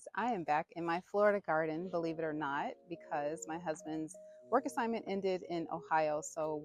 guys, I am back in my Florida garden, believe it or not, because my husband's work assignment ended in Ohio. So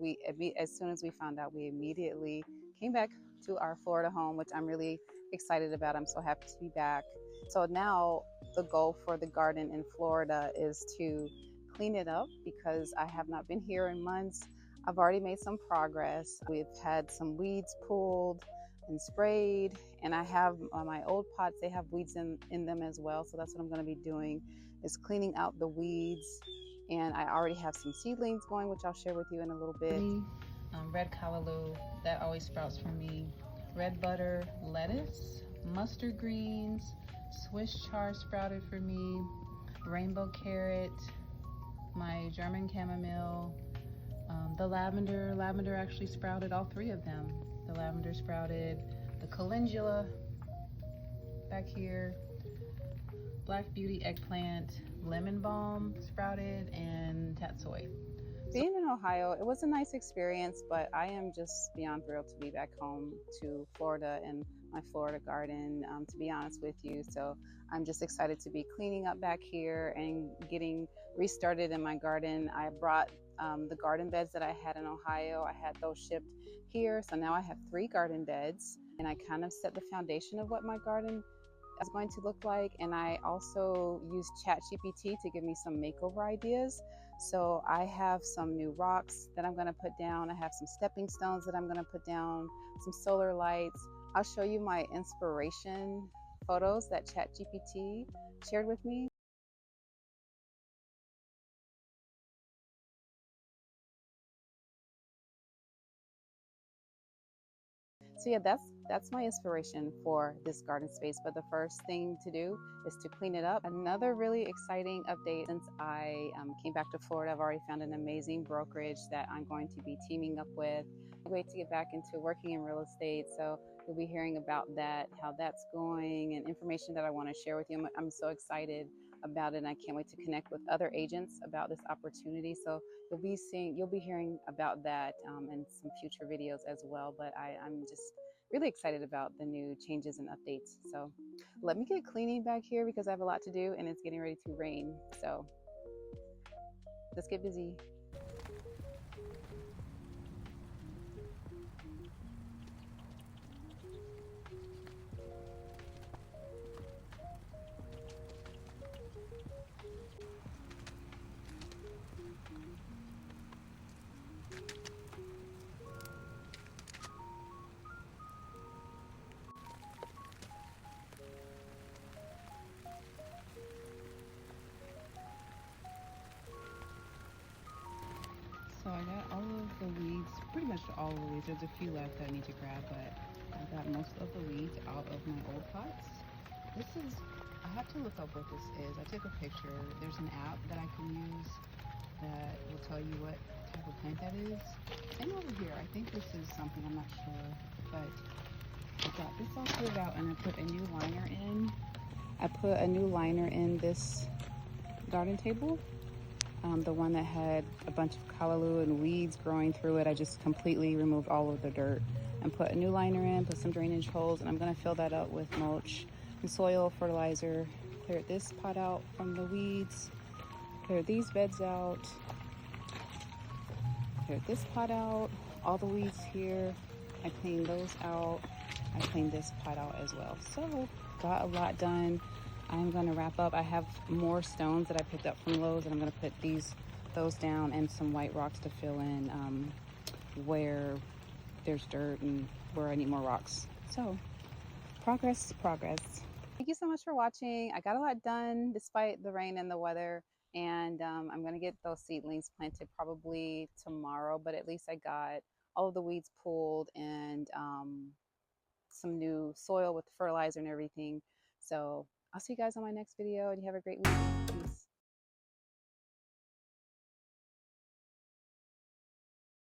as soon as we found out, we immediately came back to our Florida home, which I'm really excited about. I'm so happy to be back. So now the goal for the garden in Florida is to clean it up because I have not been here in months. I've already made some progress. We've had some weeds pulled and sprayed, and I have my old pots, they have weeds in them as well. So that's what I'm going to be doing, is cleaning out the weeds. And I already have some seedlings going, which I'll share with you in a little bit. Red callaloo, that always sprouts for me. Red butter lettuce, mustard greens, Swiss chard sprouted for me. Rainbow carrot, my German chamomile, the lavender actually sprouted, all three of them. The lavender sprouted, the calendula back here, black beauty eggplant, lemon balm sprouted, and tatsoi. Being in Ohio, it was a nice experience, but I am just beyond thrilled to be back home to Florida and my Florida garden, to be honest with you. So I'm just excited to be cleaning up back here and getting restarted in my garden. I brought the garden beds that I had in Ohio. I had those shipped here. So now I have 3 garden beds, and I kind of set the foundation of what my garden is going to look like. And I also used ChatGPT to give me some makeover ideas. So I have some new rocks that I'm going to put down. I have some stepping stones that I'm going to put down, some solar lights. I'll show you my inspiration photos that ChatGPT shared with me. So yeah, that's my inspiration for this garden space. But the first thing to do is to clean it up. Another really exciting update: since I came back to Florida, I've already found an amazing brokerage that I'm going to be teaming up with. I wait to get back into working in real estate, so you'll be hearing about that, how that's going, and information that I want to share with you. I'm so excited about it, and I can't wait to connect with other agents about this opportunity. So you'll be hearing about that in some future videos as well. But I'm just really excited about the new changes and updates. So let me get cleaning back here because I have a lot to do and it's getting ready to rain. So let's get busy. So I got all of the weeds, pretty much all of the weeds. There's a few left that I need to grab, but I got most of the weeds out of my old pots. I have to look up what this is. I took a picture. There's an app that I can use that will tell you what type of plant that is. And over here, I think this is something, I'm not sure, but I got this all cleared out and I put a new liner in. I put a new liner in this garden table. The one that had a bunch of callaloo and weeds growing through it, I just completely removed all of the dirt and put a new liner in, put some drainage holes, and I'm going to fill that up with mulch and soil, fertilizer. Clear this pot out from the weeds, clear these beds out, clear this pot out, all the weeds here, I cleaned those out, I cleaned this pot out as well. So got a lot done. I'm going to wrap up. I have more stones that I picked up from Lowe's, and I'm going to put those down and some white rocks to fill in where there's dirt and where I need more rocks. So progress. Thank you so much for watching. I got a lot done despite the rain and the weather, and I'm going to get those seedlings planted probably tomorrow, but at least I got all of the weeds pulled and some new soil with fertilizer and everything. So I'll see you guys on my next video, and you have a great week.